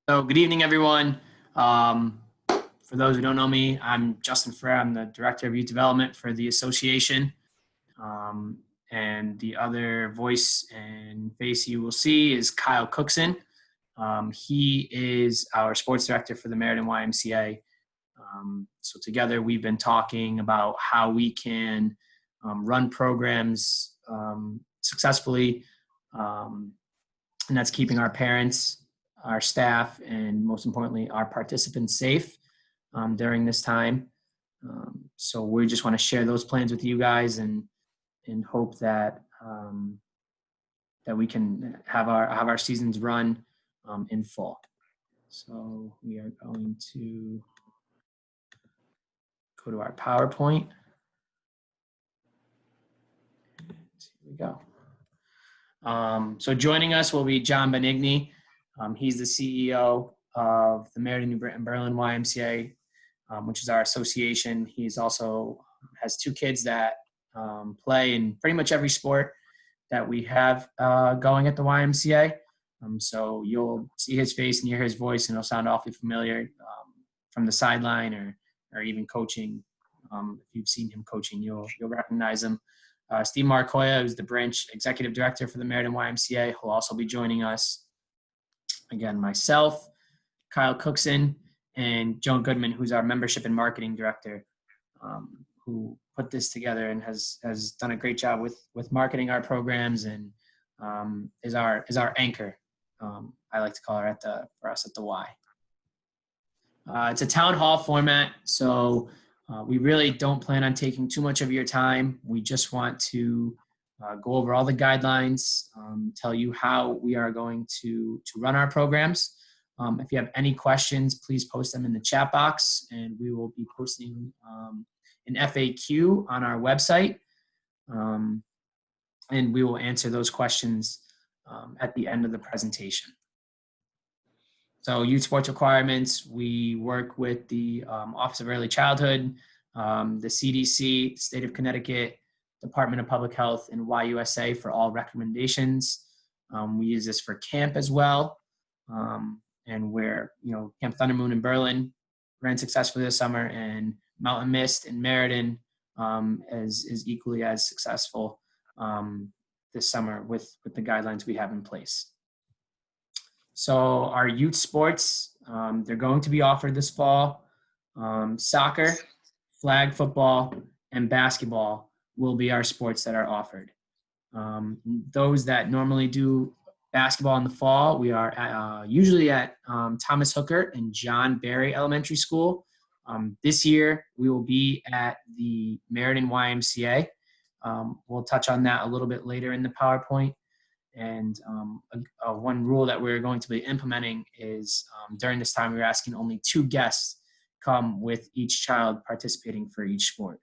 So good evening, everyone. For those who don't know me, I'm Justin Frere. I'm the Director of Youth Development for the association. Um, and the other voice and face you will see is Kyle Cookson. He is our sports director for the Meriden YMCA. So together we've been talking about how we can run programs successfully, and that's keeping our parents, our staff, and most importantly, our participants safe during this time. So we just want to share those plans with you guys and hope that that we can have our seasons run in full. So we are going to go to our PowerPoint. Here we go. So joining us will be John Benigni. He's the CEO of the Meriden-New Berlin YMCA, which is our association. He's also has two kids that play in pretty much every sport that we have going at the YMCA. So you'll see his face and hear his voice, and it'll sound awfully familiar from the sideline or even coaching. If you've seen him coaching, you'll recognize him. Steve Marcoya, who's the branch executive director for the Meriden YMCA, will also be joining us. Again, myself, Kyle Cookson, and Joan Goodman, who's our membership and marketing director, who put this together and has done a great job with marketing our programs and is our anchor. I like to call her for us at the Y. It's a town hall format, so we really don't plan on taking too much of your time. We just want to go over all the guidelines, tell you how we are going to run our programs. If you have any questions, please post them in the chat box, and we will be posting an FAQ on our website, and we will answer those questions at the end of the presentation. So youth sports requirements, we work with the Office of Early Childhood, the CDC, State of Connecticut, Department of Public Health, and YUSA for all recommendations. We use this for camp as well. And where, Camp Thundermoon in Berlin ran successfully this summer, and Mountain Mist in Meriden is equally as successful this summer with the guidelines we have in place. So our youth sports, they're going to be offered this fall. Soccer, flag football, and basketball will be our sports that are offered. Those that normally do basketball in the fall, we are usually at Thomas Hooker and John Barry Elementary School. This year, we will be at the Meriden YMCA. We'll touch on that a little bit later in the PowerPoint. And one rule that we're going to be implementing is during this time, we're asking only 2 guests come with each child participating for each sport.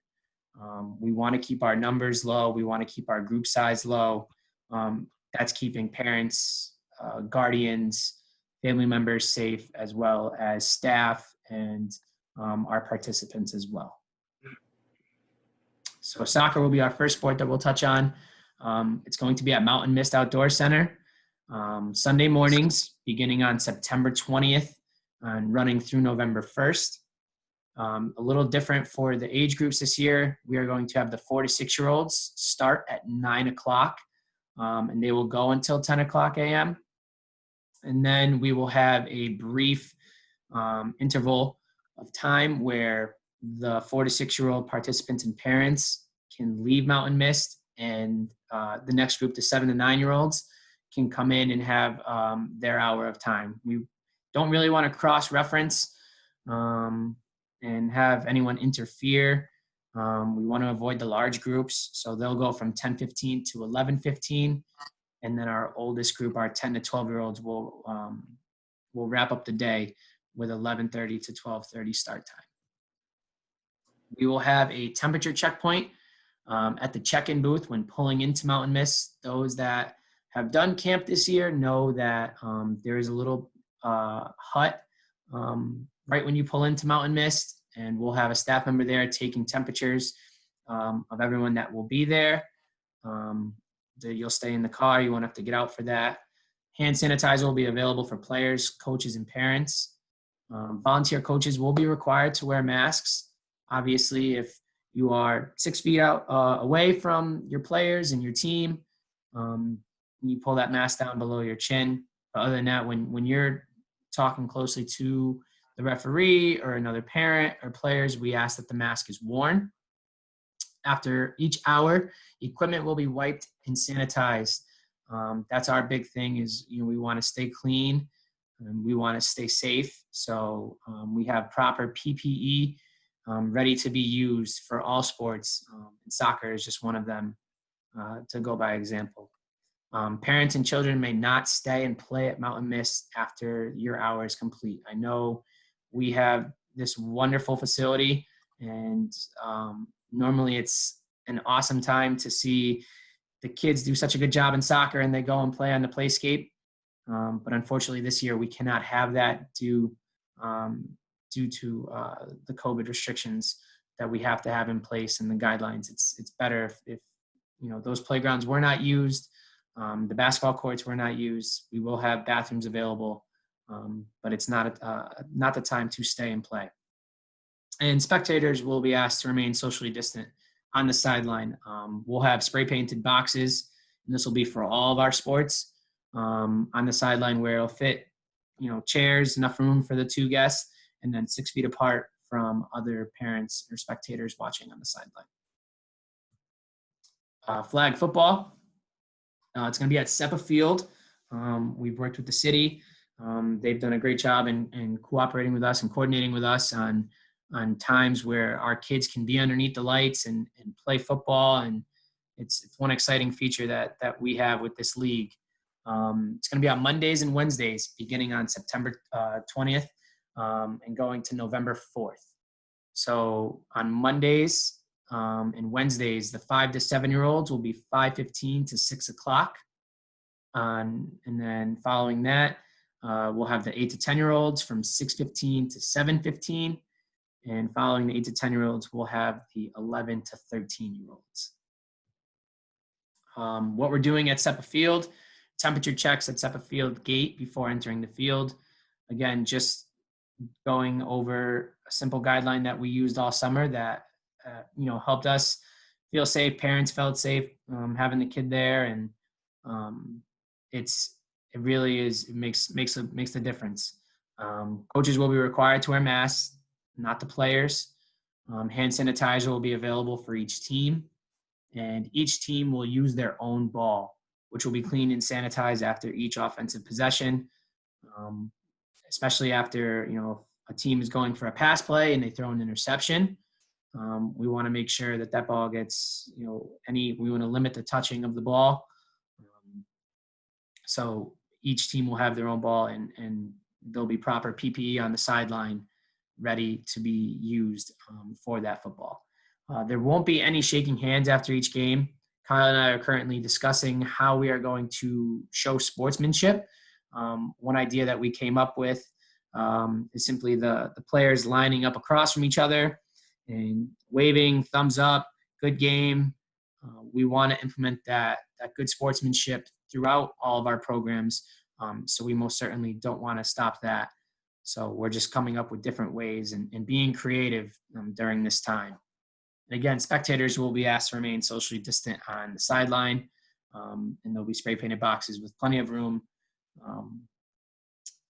We want to keep our numbers low. We want to keep our group size low. That's keeping parents, guardians, family members safe, as well as staff and our participants as well. So soccer will be our first sport that we'll touch on. It's going to be at Mountain Mist Outdoor Center, Sunday mornings, beginning on September 20th and running through November 1st. A little different for the age groups this year. We are going to have the 4 to 6-year-olds start at 9 o'clock, and they will go until 10 o'clock a.m. And then we will have a brief interval of time where the 4 to 6-year-old participants and parents can leave Mountain Mist, and the next group, the 7 to 9-year-olds, can come in and have their hour of time. We don't really want to cross-reference and have anyone interfere. We want to avoid the large groups, so they'll go from 10:15 to 11:15, and then our oldest group, our 10 to 12-year-olds, will wrap up the day with 11:30 to 12:30 start time. We will have a temperature checkpoint at the check-in booth when pulling into Mountain Mist. Those that have done camp this year know that there is a little hut right when you pull into Mountain Mist, and we'll have a staff member there taking temperatures of everyone that will be there. You'll stay in the car. You won't have to get out for that. Hand sanitizer will be available for players, coaches, and parents. Volunteer coaches will be required to wear masks. Obviously, if you are 6 feet out away from your players and your team, you pull that mask down below your chin. But other than that, when you're talking closely to the referee or another parent or players, we ask that the mask is worn. After each hour, equipment will be wiped and sanitized. That's our big thing is, we want to stay clean and we want to stay safe. So we have proper PPE ready to be used for all sports. And soccer is just one of them to go by example. Parents and children may not stay and play at Mountain Mist after your hour is complete. I know we have this wonderful facility, and normally it's an awesome time to see the kids do such a good job in soccer and they go and play on the playscape. But unfortunately this year we cannot have that due to the COVID restrictions that we have to have in place and the guidelines. It's better if those playgrounds were not used. The basketball courts were not used. We will have bathrooms available, but it's not the time to stay and play. And spectators will be asked to remain socially distant on the sideline. We'll have spray painted boxes, and this will be for all of our sports on the sideline where it'll fit, chairs, enough room for the 2 guests, and then 6 feet apart from other parents or spectators watching on the sideline. Flag football. It's going to be at SEPA Field. We've worked with the city. They've done a great job in cooperating with us and coordinating with us on times where our kids can be underneath the lights and play football. And it's one exciting feature that we have with this league. It's going to be on Mondays and Wednesdays, beginning on September 20th and going to November 4th. So on Mondays, and Wednesdays, the 5 to 7-year-olds will be 5:15 to 6 o'clock. And then following that, we'll have the 8 to 10-year-olds from 6:15 to 7:15. And following the 8 to 10-year-olds, we'll have the 11 to 13-year-olds. What we're doing at SEPA Field, temperature checks at SEPA Field gate before entering the field. Again, just going over a simple guideline that we used all summer that helped us feel safe. Parents felt safe having the kid there, and it makes the difference. Coaches will be required to wear masks, not the players. Hand sanitizer will be available for each team, and each team will use their own ball, which will be cleaned and sanitized after each offensive possession. Especially after a team is going for a pass play and they throw an interception. We want to make sure that ball gets, we want to limit the touching of the ball. So each team will have their own ball and there'll be proper PPE on the sideline ready to be used for that football. There won't be any shaking hands after each game. Kyle and I are currently discussing how we are going to show sportsmanship. One idea that we came up with is simply the players lining up across from each other and waving, thumbs up, good game. We want to implement that good sportsmanship throughout all of our programs. So we most certainly don't want to stop that. So we're just coming up with different ways and being creative during this time. And again, spectators will be asked to remain socially distant on the sideline, and there'll be spray painted boxes with plenty of room,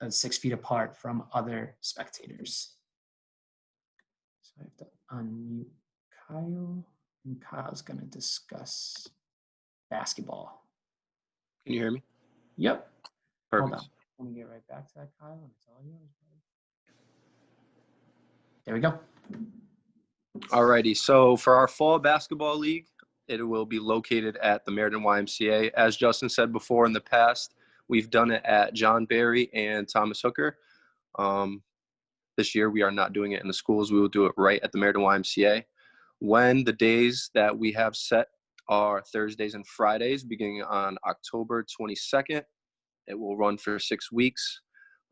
6 feet apart from other spectators. So I have to unmute Kyle, and Kyle's going to discuss basketball. Can you hear me? Yep. Perfect. Hold on. Let me get right back to that, Kyle. And it's all yours. There we go. Alrighty. So for our fall basketball league, it will be located at the Meriden YMCA. As Justin said before, in the past, we've done it at John Berry and Thomas Hooker. This year, we are not doing it in the schools. We will do it right at the Meriden YMCA. When the days that we have set are Thursdays and Fridays, beginning on October 22nd. It will run for 6 weeks.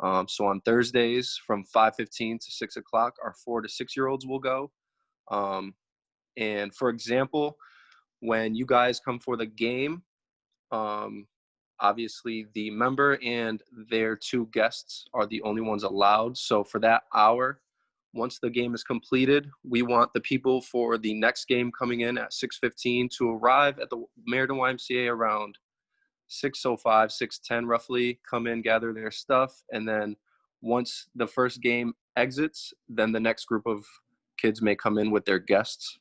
So on Thursdays from 5:15 to 6 o'clock, our 4 to 6-year-olds will go. And for example, when you guys come for the game, Obviously, the member and their 2 guests are the only ones allowed. So for that hour, once the game is completed, we want the people for the next game coming in at 6:15 to arrive at the Meriden YMCA around 6:05, 6:10 roughly, come in, gather their stuff, and then once the first game exits, then the next group of kids may come in with their guests.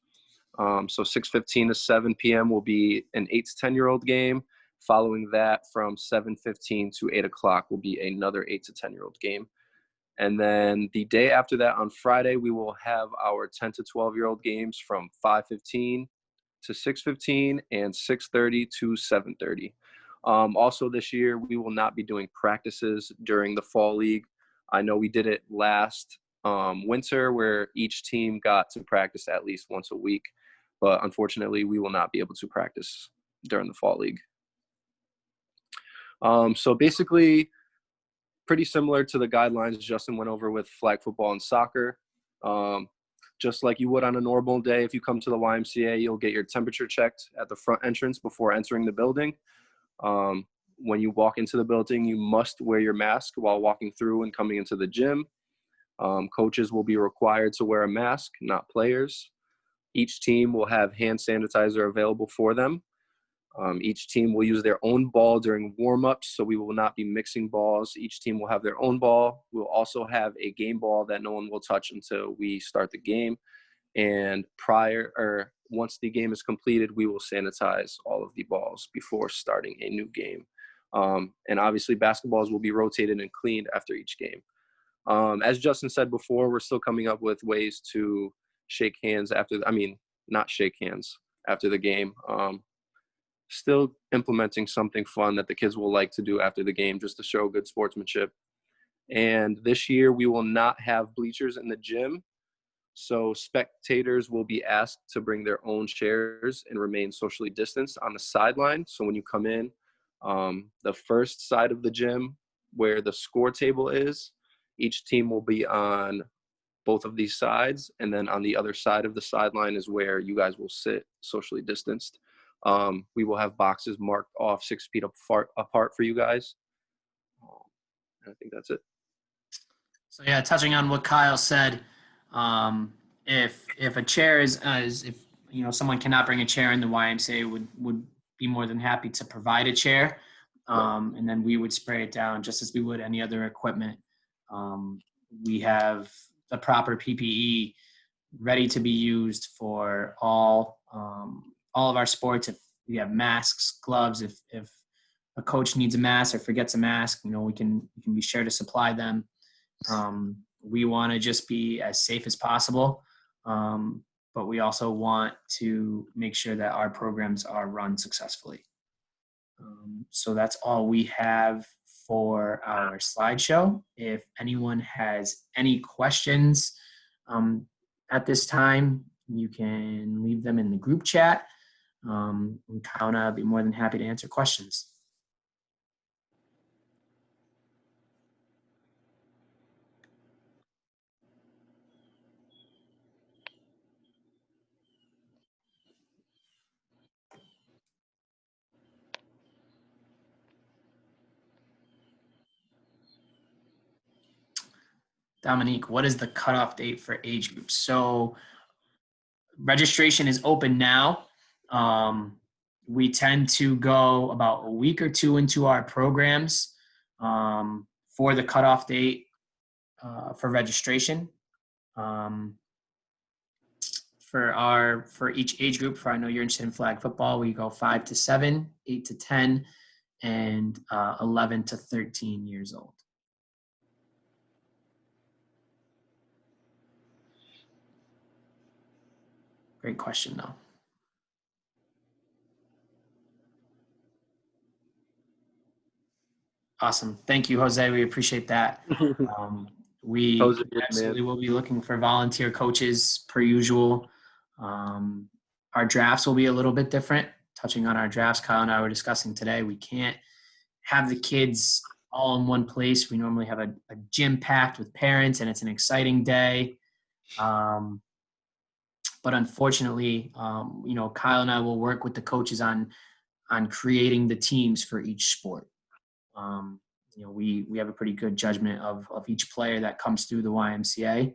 So 6:15 to 7 p.m. will be an 8 to 10-year-old game. Following that, from 7:15 to 8 o'clock will be another 8 to 10-year-old game. And then the day after that, on Friday, we will have our 10 to 12-year-old games from 5:15 to 6:15 and 6:30 to 7:30. Also this year, we will not be doing practices during the fall league. I know we did it last winter where each team got to practice at least once a week, but unfortunately, we will not be able to practice during the fall league. So basically, pretty similar to the guidelines Justin went over with flag football and soccer. Just like you would on a normal day, if you come to the YMCA, you'll get your temperature checked at the front entrance before entering the building. When you walk into the building, you must wear your mask while walking through and coming into the gym. Coaches will be required to wear a mask, not players. Each team will have hand sanitizer available for them. Each team will use their own ball during warm-ups, so we will not be mixing balls. Each team will have their own ball. We'll also have a game ball that no one will touch until we start the game. And once the game is completed, we will sanitize all of the balls before starting a new game. And obviously, basketballs will be rotated and cleaned after each game. As Justin said before, we're still coming up with ways to not shake hands after the game. Still implementing something fun that the kids will like to do after the game just to show good sportsmanship. And this year we will not have bleachers in the gym. So spectators will be asked to bring their own chairs and remain socially distanced on the sideline. So when you come in, the first side of the gym where the score table is, each team will be on both of these sides. And then on the other side of the sideline is where you guys will sit socially distanced. We will have boxes marked off 6 feet apart for you guys. I think that's it. So yeah, touching on what Kyle said, if a chair is if someone cannot bring a chair in, the YMCA would be more than happy to provide a chair, and then we would spray it down just as we would any other equipment. We have the proper PPE ready to be used for all of our sports. If we have masks, gloves, if a coach needs a mask or forgets a mask, we can be sure to supply them. We want to just be as safe as possible, but we also want to make sure that our programs are run successfully. So that's all we have for our slideshow. If anyone has any questions at this time, you can leave them in the group chat. And Kyle and I will be more than happy to answer questions. Dominique, what is the cutoff date for age groups? So registration is open now. We tend to go about a week or two into our programs for the cutoff date for registration. For each age group, I know you're interested in flag football, we go 5 to 7, 8 to 10, and 11 to 13 years old. Great question, though. Awesome. Thank you, Jose. We appreciate that. We absolutely will be looking for volunteer coaches per usual. Our drafts will be a little bit different. Touching on our drafts, Kyle and I were discussing today, we can't have the kids all in one place. We normally have a gym packed with parents, and it's an exciting day. But unfortunately, Kyle and I will work with the coaches on on creating the teams for each sport. We have a pretty good judgment of each player that comes through the YMCA,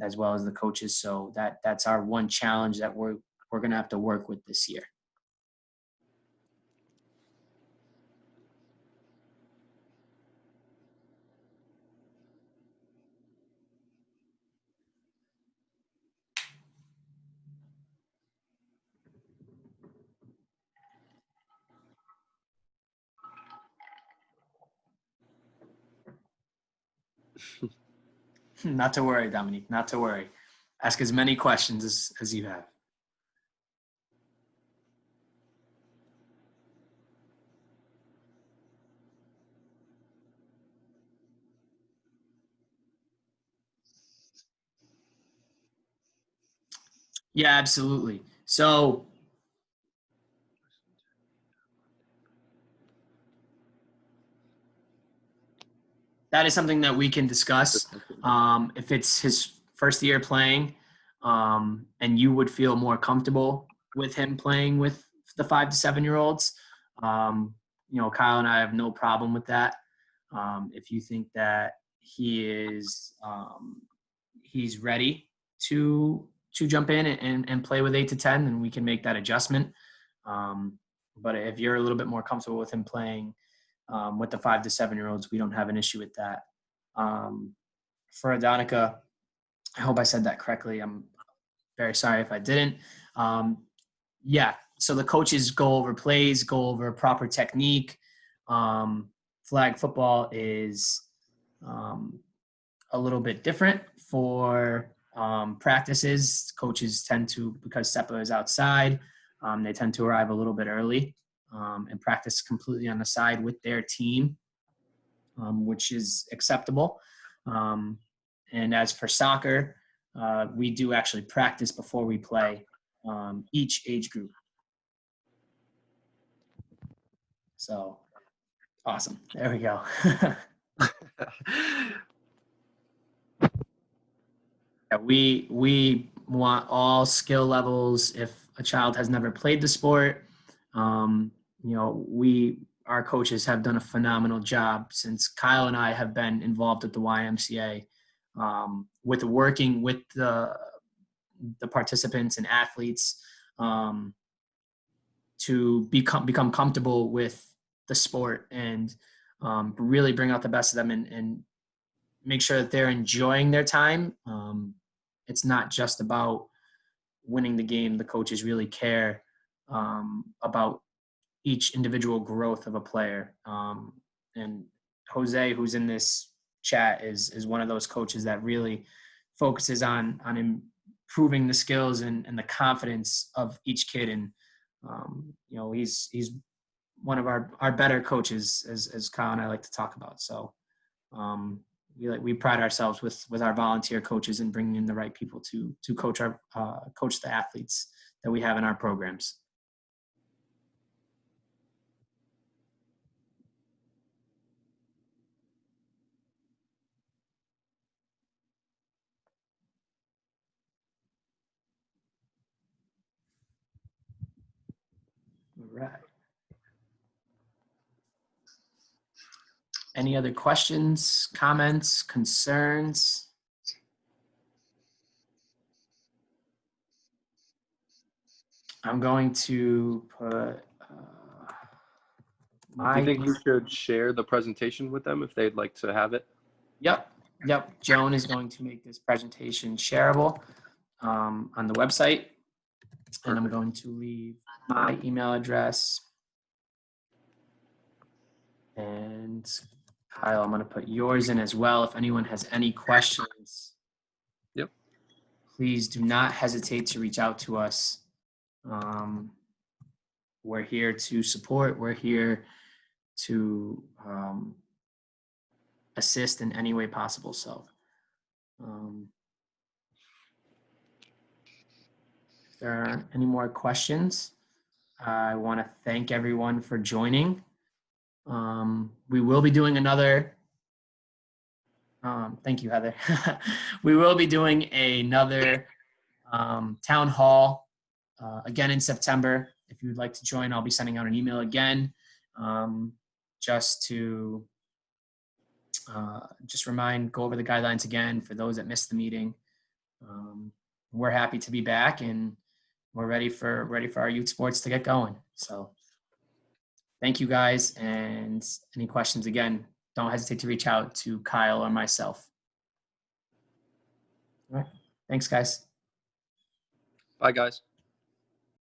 as well as the coaches. So that's our one challenge that we're going to have to work with this year. Not to worry, Dominique, not to worry. Ask as many questions as you have. Yeah, absolutely. So that is something that we can discuss. If it's his first year playing, and you would feel more comfortable with him playing with the 5 to 7 year olds, Kyle and I have no problem with that. If you think that he's ready to jump in and play with 8 to 10, then we can make that adjustment. But if you're a little bit more comfortable with him playing with the 5 to 7 year olds, we don't have an issue with that. For Adonica, I hope I said that correctly. I'm very sorry if I didn't. So the coaches go over plays, go over proper technique. Flag football is a little bit different for practices. Coaches tend to, because SEPA is outside, they tend to arrive a little bit early and practice completely on the side with their team, which is acceptable. And as for soccer, we do actually practice before we play each age group. So awesome. There we go. We want all skill levels. If a child has never played the sport, our coaches have done a phenomenal job since Kyle and I have been involved with the YMCA, with working with the participants and athletes to become comfortable with the sport and really bring out the best of them and make sure that they're enjoying their time. It's not just about winning the game. The coaches really care about each individual growth of a player. And Jose, who's in this chat, is one of those coaches that really focuses on improving the skills and the confidence of each kid. And, he's one of our better coaches, as Kyle and I like to talk about. So we pride ourselves with our volunteer coaches and bringing in the right people to coach the athletes that we have in our programs. All right. Any other questions, comments, concerns? I'm going to put Do you think you should share the presentation with them if they'd like to have it? Yep. Joan is going to make this presentation shareable on the website. And I'm going to leave my email address. And Kyle, I'm going to put yours in as well. If anyone has any questions, yep, please do not hesitate to reach out to us. We're here to support. We're here to assist in any way possible. So if there aren't any more questions, I want to thank everyone for joining. We will be doing another, thank you, Heather. We will be doing another town hall again in September. if you'd like to join, I'll be sending out an email again, just to go over the guidelines again for those that missed the meeting. We're happy to be back, and we're ready for our youth sports to get going. So thank you guys, and any questions, again, don't hesitate to reach out to Kyle or myself. All right. Thanks, guys. Bye, guys.